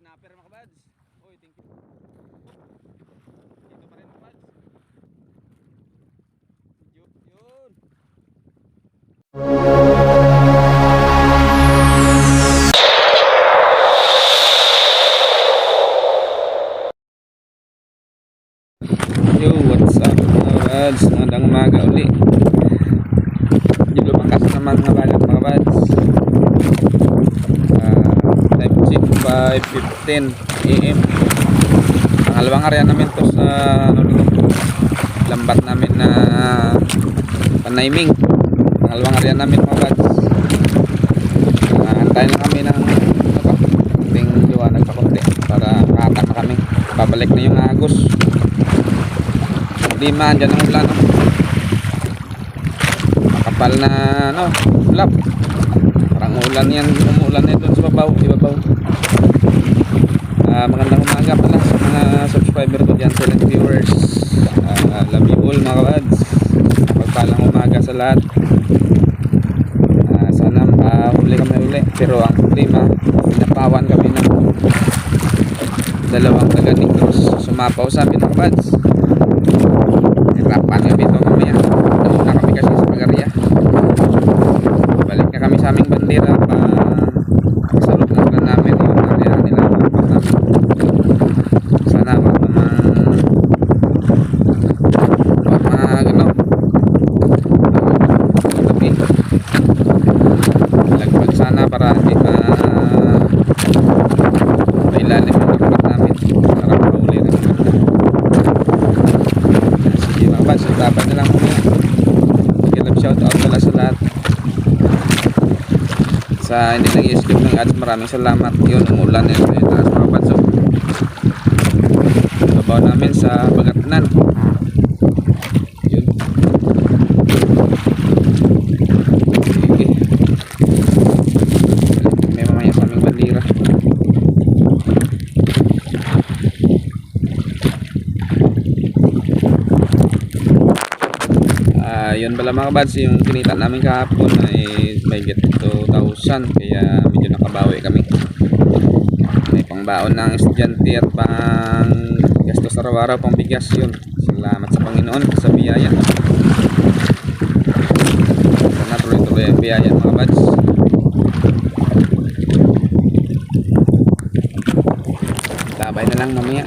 snapper mga kabads. Uy, thank you. Dito pa rin mga kabads. Yun. Yo, what's up mga kabads? Magandang umaga uli. Medyo lumakas naman mga balat mga kabads. Time check 5:15 AM. Pangalawang area namin to sa lambat namin na Panaiming. Pangalawang area namin mga kabads. Antayin lang kami ng konting liwanag pa konti para makatama kami. Babalik na yung Agos. Lima, andyan ang ulan. Makapal na ulap. Parang ulan yan. Umuulan na doon sa babaw. Ibabaw. Magandang umaga pala sa mga subscriber ko dyan, silent viewers. Love you all mga kabads. Magpalang umaga sa lahat. Sana huli kami uli. Pero ang problema, pinapawan kami ng dalawang taga-Negros. Sumapaw sa amin mga kabads. Hirapan kami ito mamaya. Nauna kami kasi sa Pagarya. Balik na kami sa aming bandera pa sa loob ng ulan namin yung area nila namin. Sana wag okay. Lagpag sana para hindi mailalim yung dapat namin para makahuli rin. Sige mga bats, laban na lang kami. Love shout out pala sa lahat sa hindi nag-i-skip ng ads. Maraming salamat. Yun, umulan yun sa taas mga bats. Babaw namin sa Bagatnan. Yun. Sige. May mamaya sa aming bandira. Yun pala mga kabads, yung kinita namin kahapon ay may get 2,000 kaya medyo nakabawi kami. May pangbaon ng estudyante at pang gastos araw-araw, pang bigas. Yun, salamat sa Panginoon sa biyaya. Sana tuloy-tuloy ang biyaya mga kabads. Labay na lang mamaya.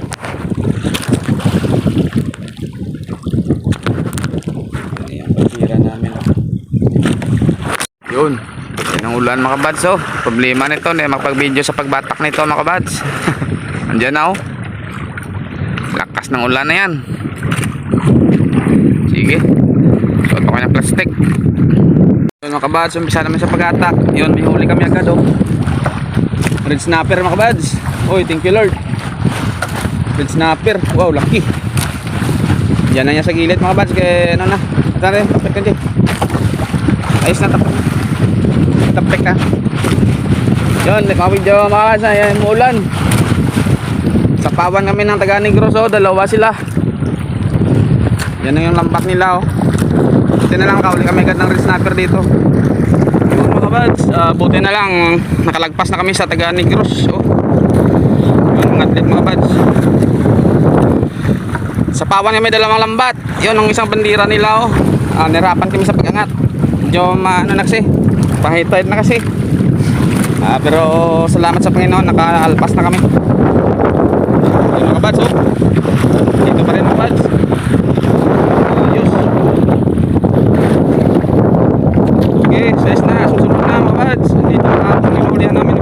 Yun, yan ang ulan mga kabads. Problema nito na magpag-video sa pagbatak nito mga kabads. Andiyan na lakas ng ulan na yan. Sige, suot ko ng plastic. Yun mga kabads, umpisa naman sa pag-atak. Yun, may huli kami agad red snapper mga kabads. Uy, thank you Lord. Red snapper, wow, laki. Yan na niya sa gilid mga kabads. Kaya ano na, tara, tapit ka dyan. Ayos na, tapik ka. Yun, mga video mga kabads. Ayan, muulan. Sapawan kami ng taga-Negros. Dalawa sila. Yan na yung lampak nila. Buti na lang kauli kami agad ng red snapper dito. Yun mga kabads, buti na lang nakalagpas na kami sa taga-Negros. Yun mga atlet mga kabads. Sapawan kami dalawang lambat. Yun ang isang bandira nila. Nirapan kami sa pag-angat. Medyo pahit-pahit na kasi. Pero salamat sa Panginoon, nakaalpas na kami. Yun mga kabads. Dito pa rin mga kabads. Ayos. Okay, size na. Susunod na mga kabads. Dito na panghinulihan namin.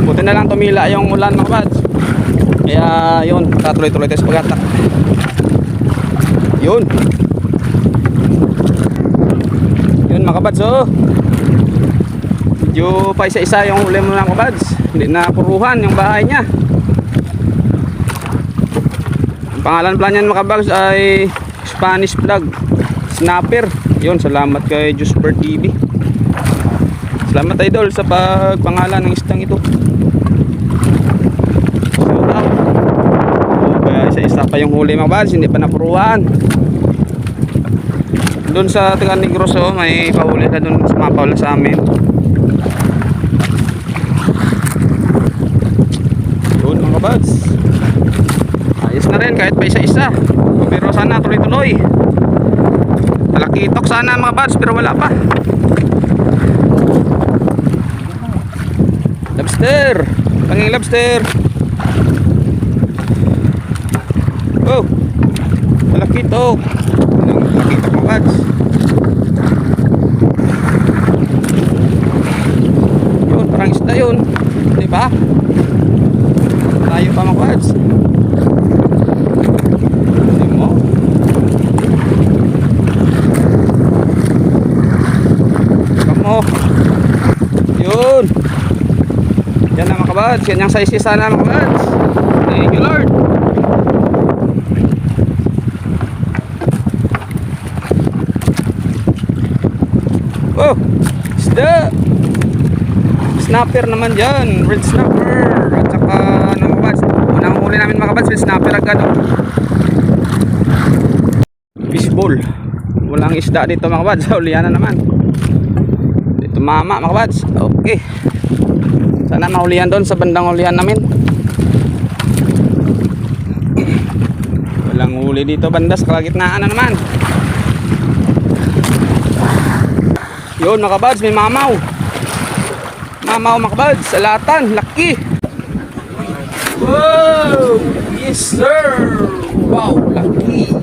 Buti na lang tumila yung ulan mga kabads. Kaya yun, tatuloy-tuloy tayo sa pag-atak. Yun mga kabads. Medyo pa isa-isa yung huli mo mga kabads. Hindi na puruhan yung bahay niya. Ang pangalan pala niyan mga kabads ay Spanish Flag Snapper. Yun, salamat kay Jusper TV. Salamat idol sa pagpangalan ng istang ito. Kaya isa-isa pa yung huli mga kabads, hindi pa napuruhan. Doon sa taga-Negros may pahuli na doon, sumapaw na sa amin. kahit pa isa-isa. Pero sana tuloy-tuloy. Talakitok sana mga buds, pero wala pa. Lobster, tanging lobster. Oh, talakitok. Talakitok mga buds. Yun, parang isda yun, diba? Tayo pa mga buds. Yun. Yan na mga kabads. Yan yung size sana mga kabads. Thank you Lord. Oh, isda. Snapper naman dyan. Red snapper. At saka ano mga kabads, unang huli namin mga kabads, red snapper agad. Fishball. Walang isda dito mga kabads. Ulihan na naman. Mama mga kabads. Okay, sana mahulihan doon sa bandang hulihan namin. Walang huli dito banda sa kalagitnaan na naman. Yun mga kabads, may mamaw. Mamaw mga kabads, salatan, laki. Wow, yes sir. Wow, laki.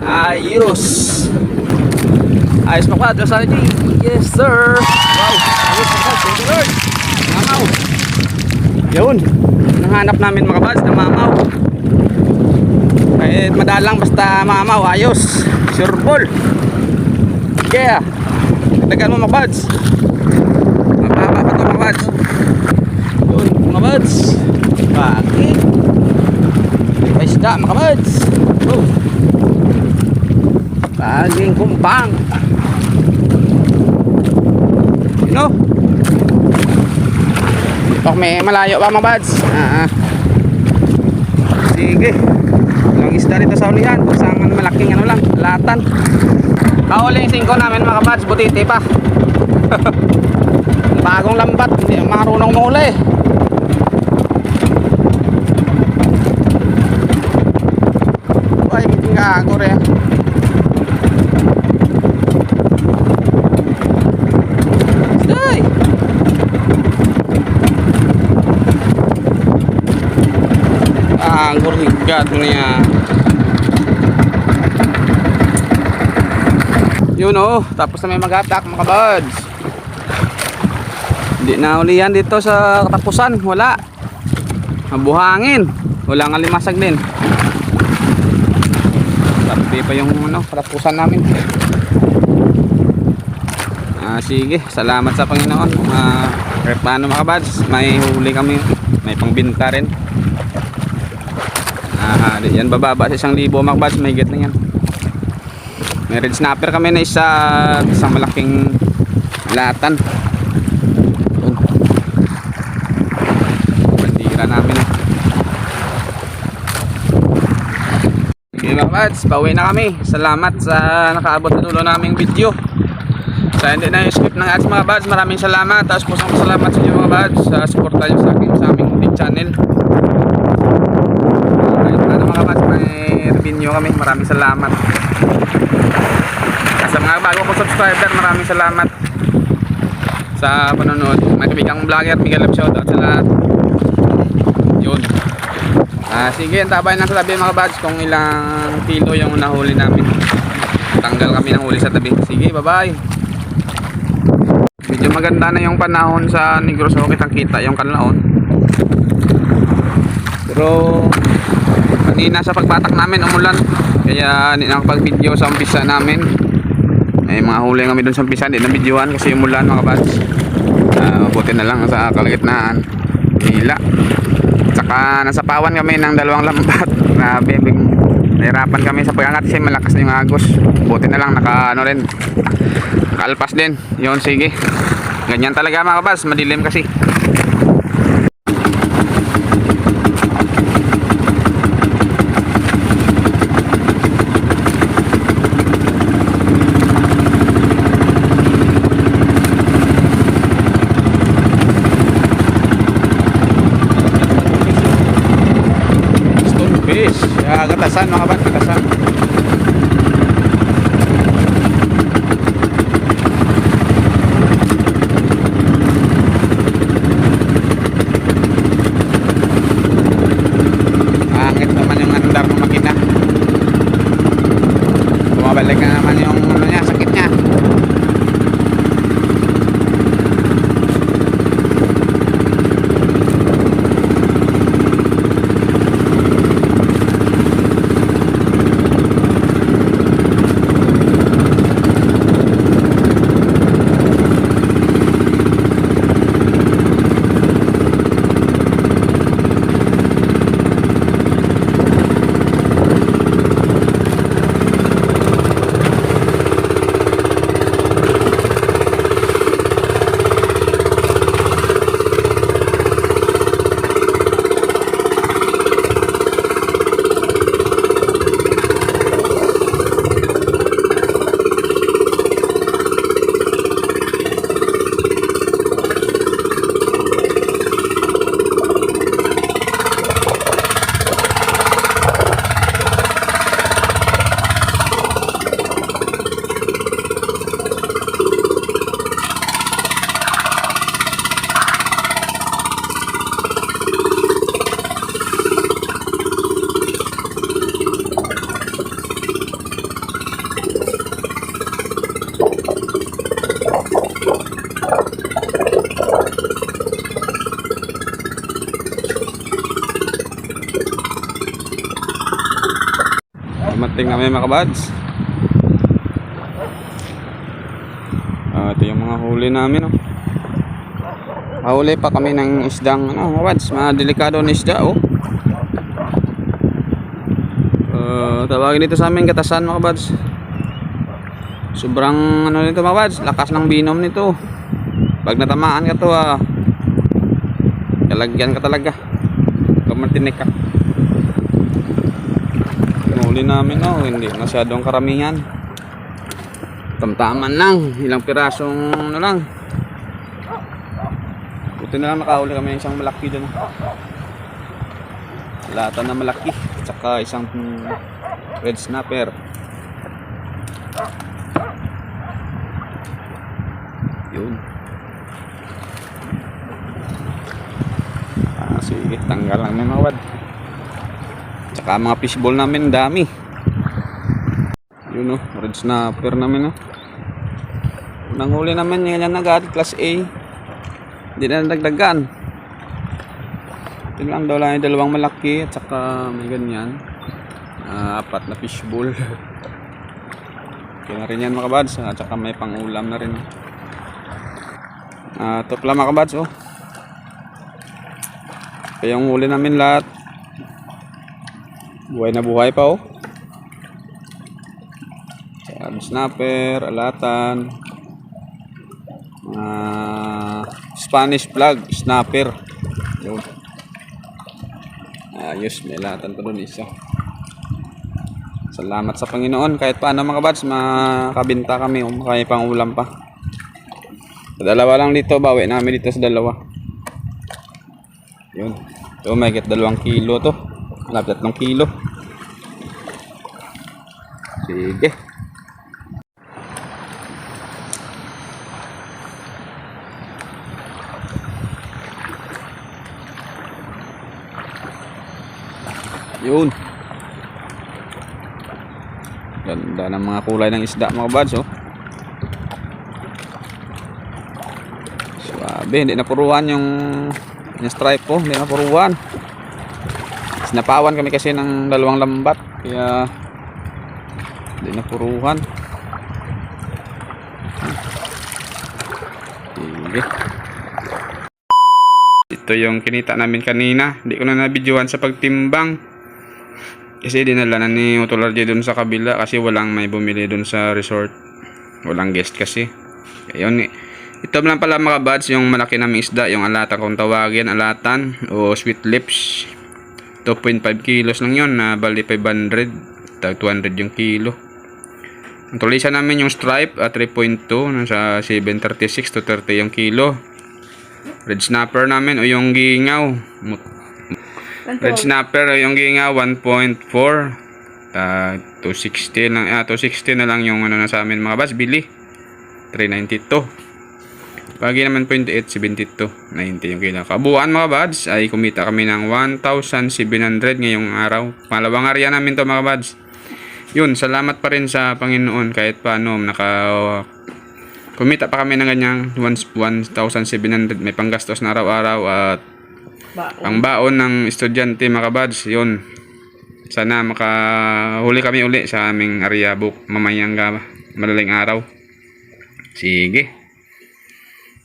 Ayos. Ayos mga kabads, sana di. Yes sir. Wow, ayos mga kabads, thank you Lord. Mamaw. Yun, nahanap namin mga kabads na mamaw. Kahit madalang basta mamaw, ayos. Sure ball. Yeah. Dagan mo mga kabads. Mababa pa ito mga kabads. Yun mga kabads. Bakit? May isda mga kabads. Oh, baging kumpang. You know? Pag may malayo pa mga buds. Sige. Walang isda dito sa ulihan. Pasangan malaking ano lang, latan. Kauling 5 namin mga buds, butiti pa. Bagong lambat, hindi marunong mahuli. Ay, biting gago rin. Ang kurhigat niya. Yun oh, tapos na may mag-attack mga kabads. Hindi na ulihan dito sa katapusan, wala. Mabuhangin, wala nga limasag din. Sabi pa yung ano, katapusan namin. Sige, salamat sa Panginoon. Paano mga kabads, may huli kami, may pangbinta rin. Yan bababa sa 1,000 mga kabads, may higit na yan. May red snapper kami na isang malaking latan. Bandira namin. Okay mga kabads, pauwi na kami. Salamat sa nakaabot na dulo naming video. Sa hindi na yung skip ng ads mga kabads, maraming salamat. Tapos pusong salamat sa inyo mga kabads sa suporta nyo sa akin sa aming YouTube channel. Mga kabads, may revenue kami, maraming salamat. Sa mga bago ko subscriber, maraming salamat sa panonood. May kabigang vlogger, bigyan love shoutout sa lahat. Yun. Sige, antabay lang sa tabi mga kabads kung ilang kilo yung nahuli namin. Tanggal kami ng huli sa tabi. Sige, bye bye. Medyo maganda na yung panahon sa Negros, so kitang kita yung kanlaon. Pero kanina sa pagbatak namin umulan, kaya hindi nakapag video sa umpisa namin. May mga huli kami dun sa umpisa, hindi na videohan kasi umulan mga kabads. Mabuti na lang sa kalagitnaan, hila. Tsaka nasa pawan kami ng 2 lambat. Grabe, nahirapan kami sa pagangat kasi malakas na yung agos. Buti na lang nakaalpas din. Yun, sige, ganyan talaga mga kabads, madilim kasi. Fish. Gatasan mga kabads, gatasan. Angit naman yung andar ng makina. Bumabalik na naman yung ano niya, sakit niya. Dumating kami mga kabads. Ito yung mga huli namin. Oh. Huli pa kami ng isdang mga kabads. Mga delikado na isda. Oh. Tawagin dito sa amin gatasan mga kabads. Sobrang ano nito mga kabads. Lakas ng binom nito. Pag natamaan ka to kalagyan ka talaga. Kamantinik ka. Huli namin hindi masyadong karamihan, tamtaman lang, ilang pirasong ano lang. Buti na lang nakahuli kami isang malaki dyan, lata na malaki, tsaka isang red snapper. Yun. Sige, tanggal lang may mawad. Tsaka mga fishball namin dami. Yun red snapper namin nanghuli namin yung ganyan agad, class A. Hindi na nagdagdagan. Ito lang daw lang yung dalawang malaki at saka may ganyan 4 na fishball. Okay na rin yan mga kabads, at saka may pangulam na rin. Ito pala mga kabads kaya yung huli namin lahat buhay na buhay pa snapper, alatan, Spanish flag, snapper. Yun. Ayos, may alatan pa dun isa. Salamat sa Panginoon kahit paano mga kabads makabinta kami kaya pang ulam pa. Dalawa lang dito, bawi namin dito sa dalawa. Yun. So may 2 kilo to. Malapit 3 kilo. Sige. Yun. Ganda ng mga kulay ng isda mga kabads Suabe, hindi napuruan yung stripe hindi napuruan. Sinapawan kami kasi ng 2 lambat kaya hindi napuruhan. Sige. Ito yung kinita namin kanina. Hindi ko na nabidyohan sa pagtimbang kasi dinala na ni Utolarje dun sa kabila kasi walang may bumili dun sa resort, walang guest kasi. Ayun, ito lang pala mga buds yung malaki naming isda, yung alatan kung tawagin, alatan o sweet lips. 2.5 kilos lang yun na bali 500, 200 yung kilo. Ang tulisan namin yung stripe at 3.2 nasa 736 to 30 yung kilo. Red snapper namin o yung gingaw Red snapper yung ginga 1.4. 260 lang. 260 na lang yung ano na sa amin mga boss. Bili. 392. Pagi naman 0.8, 72. 90 yung kilo. Kabuuan mga buds ay kumita kami ng 1,700 ngayong araw. Pangalawang area namin to mga buds. Yun, salamat pa rin sa Panginoon kahit paano kumita pa kami ng ganyang 1,700. May panggastos na araw-araw at ang baon ng estudyante mga buds. Yun, sana makahuli kami uli sa aming area book mamayang madaling araw. Sige.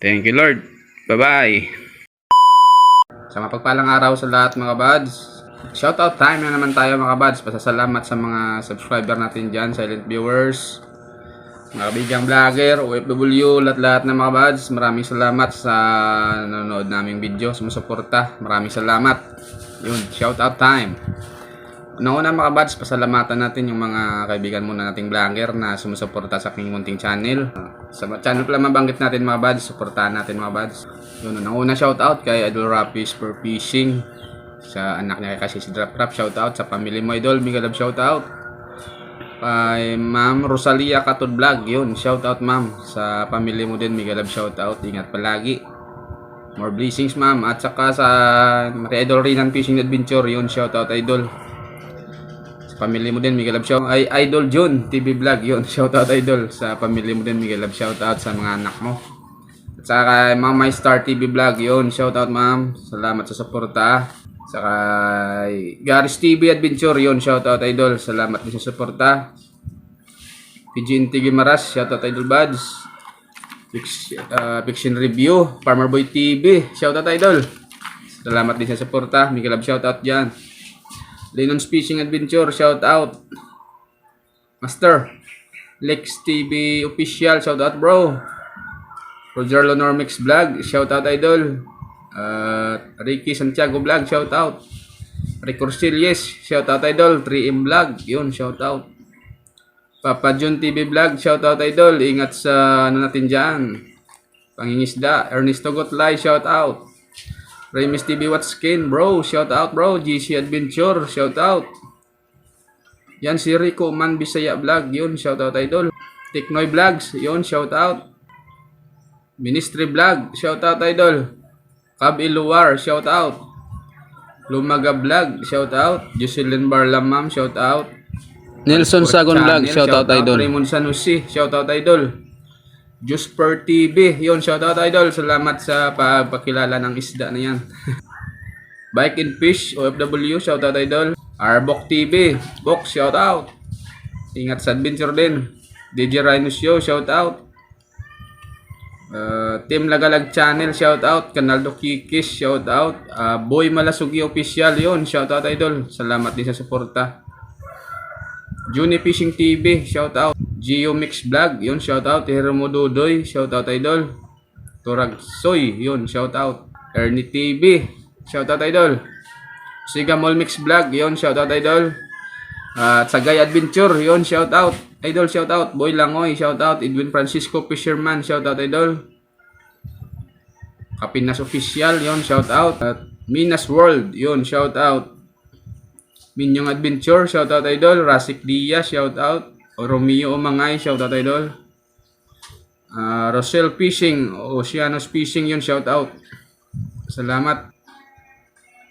Thank you Lord. Bye-bye. Sa mapagpalang araw sa lahat mga buds. Shoutout time na naman tayo mga buds. Pasasalamat sa mga subscriber natin dyan, silent viewers, mga kabigyang vlogger, OFW, lahat-lahat na mga buds. Maraming salamat sa nanonood naming video, sumusuporta. Maraming salamat. Yun, shoutout time. Una mga buds, pasalamatan natin yung mga kaibigan muna nating vlogger na sumusuporta sa aking munting channel. Sa channel pala mabanggit natin mga buds, suportahan natin mga buds. Yun, una shoutout kay Idol Rapi for Fishing, sa anak niya kasi si Drop Rap, shoutout sa family mo Idol, mega love shoutout. Kay Ma'am Rosalia Katod Vlog, yun, shoutout ma'am. Sa family mo din, mega love shoutout, ingat palagi. More blessings ma'am. At saka sa Idol Rinan Fishing Adventure, yun, shoutout Idol. Family mo din, mega love shout ay Idol June TV Vlog, yun, shoutout Idol. Sa family mo din, mega love shoutout sa mga anak mo. At saka Ma'am My Star TV Vlog, yun, shoutout ma'am. Salamat sa suporta. Saka Garis TV Adventure, yun, shoutout Idol. Salamat din sa suporta. PGNT Gimaras, shoutout Idol Buds. Fiction Review, Farmer Boy TV, shoutout Idol. Salamat din sa suporta, mega love shoutout dyan. Linon's Fishing Adventure, shout out. Master Lex TV Official, shout out bro. Roger Lonormix Vlog, shout out Idol. Ricky Santiago Vlog, shout out. Rico Corcelies, shout out Idol. 3M Vlog, yun, shout out. Papa John TV Vlog, shout out Idol. Ingat sa ano natin dyan, pangingisda. Ernesto Gotlay, shout out. Remis TV What's Skin, bro, shout out bro. GC Adventure, shout out. Yan si Rico Man Bisaya Vlog, yun, shout out Idol. Tiknoy Vlogs, yun, shout out. Ministry Vlog, shout out Idol. Cab Iluwar, shout out. Lumaga Vlog, shout out. Jocelyn Barlam Ma'am, shout out. Nelson Sagon Vlog, shout out Idol. Raymond Sanusi, shout out Idol. Juice per TV, yun, shoutout Idol. Salamat sa pagpakilala ng isda na yan. Bike and Fish OFW, shoutout Idol. Arbok TV, Box, shoutout. Ingat sa adventure din. DJ Rhino Show, shoutout. Team Lagalag Channel, shoutout. Canaldo Kikis, shoutout. Boy Malasugi Official, yun, shoutout Idol. Salamat din sa suporta. Juni Fishing TV, shoutout. Geo Mix Vlog, yun, shoutout. Hiromo Dudoy, shoutout Idol. Turag Soy, yun, shoutout. Ernie TV, shoutout Idol. Siga Mall Mix Vlog, yun, shoutout Idol. Sagay Adventure, yun, shoutout Idol, shoutout. Boy Langoy, shoutout. Edwin Francisco Fisherman, shoutout Idol. Kapinas Official, yun, shoutout. Minas World, yun, shoutout. Minyong Adventure, shoutout Idol. Rasik Diaz, shoutout. Romeo Umangay, shoutout Idol. Rosel Fishing, Oceanos Fishing, yun, shoutout. Salamat.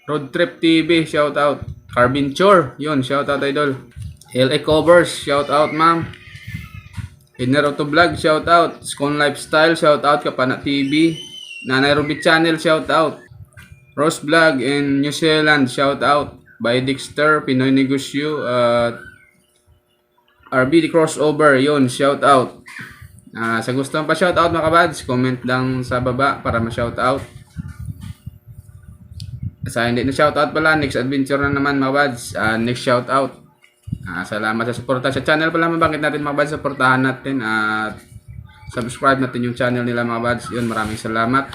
Road Trip TV, shoutout. Carbin Chore, yun, shoutout Idol. LA Covers, shoutout ma'am. Inner Auto Vlog, shoutout. Scone Lifestyle, shoutout. Kapana TV. Nanay Ruby Channel, shoutout. Rose Vlog in New Zealand, shoutout. By Dexter, Pinoy Negosyo, RBD Crossover, yun, shoutout. Sa gusto pa shoutout mga kabads, comment lang sa baba para ma-shoutout. Sa hindi na shoutout pala, next adventure na naman mga kabads, next shoutout. Salamat sa suporta sa channel pala, mabangkit natin mga kabads, suportahan natin at subscribe natin yung channel nila mga kabads. Yun, maraming salamat.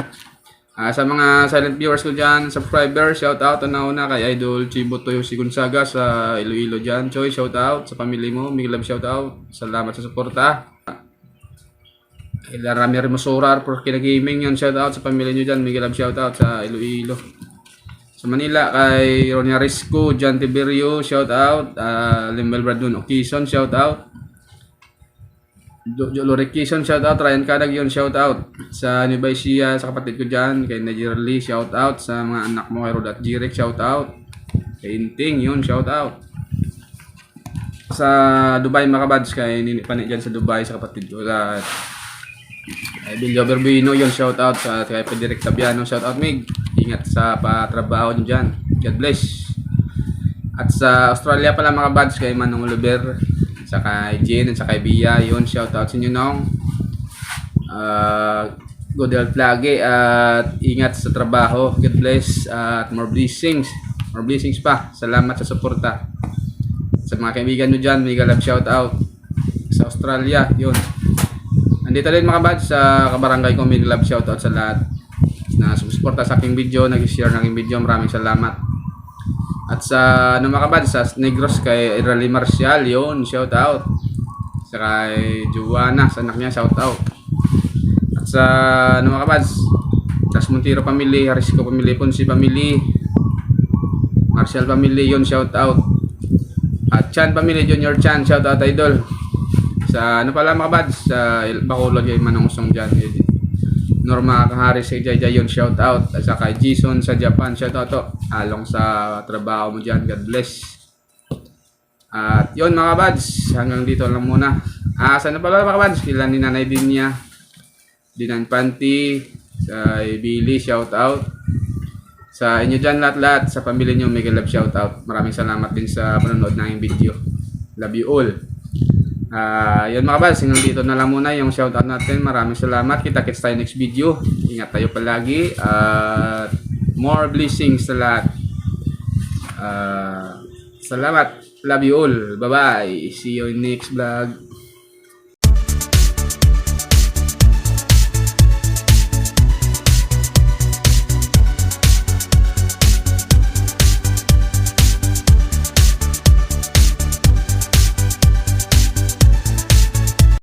Sa mga silent viewers ko dyan, subscriber, shoutout una kay Idol Chibo Toyo si Gonzaga sa Iloilo dyan. Choy, shoutout sa family mo, Miguel Love shoutout. Salamat sa suporta. Rami Rimasorar for Kina Gaming, yun, shoutout sa pamilya nyo dyan, Miguel Love shoutout sa Iloilo. Sa Manila kay Ronia Risco, John Tiberio, shout out. Limbel Bradun Occasion, shout out. Lorik Quezon, shout out. Ryan Kadag yun, shout out. Sa Nueva Ecija, sa kapatid ko dyan, kay Najerly, shout out. Sa mga anak mo kay Rod at Jirek, shout out. Kay Inting, yun, shout out. Sa Dubai mga kabads, kay Nini Pani dyan sa Dubai, sa kapatid ko. At kay Bilyo Berbino, yun, shout out. Sa kay Federic Tabiano, shout out. Mig, ingat sa patrabaho nyo dyan. God bless. At sa Australia pala mga kabads, kay Manong Oliver, sa kay Jen, at sa kay Bia, yun, shout out sa inyo nong. Good health lagi at ingat sa trabaho. God bless at more blessings. More blessings pa. Salamat sa suporta. Sa mga kaibigan nyo dyan, mega love shout out. Sa Australia, yun. Nandito rin mga bads sa kabarangay ko, mega love shout out sa lahat na sumusuporta sa aking video, nag-share ng aking video. Maraming salamat. At sa ano mga kabads, sa Negros kay Irali Marcial, yun, shout out. Sa kay Juana, sa anak niya, shout out. At sa ano mga kabads, Tas Montero family, Harisco family, Ponce family, Marcial family, yun, shout out. At Chan family, Junior Chan, shout out idol. Sa ano pala mga bads, sa Bacolod kay Manong Usong dyan, Norma Kaharis kay Jay yun, shout out. At saka Jason sa Japan, shout out to. Along sa trabaho mo dyan, God bless. At yun mga bads, hanggang dito lang muna. Sa ano pala mga bads, kila ni Nanay Dinya, Dinan Panty, sa Billy, shout out. Sa inyo dyan lahat-lahat, sa pamilya nyo, mega love shout out. Maraming salamat din sa panonood ng aking video. Love you all. Yun mga bals, hanggang dito na lang muna yung shout out natin. Maraming salamat. Kita-kits tayo next video. Ingat tayo palagi. More blessings sa lahat. Salamat. Love you all. Bye-bye. See you in next vlog.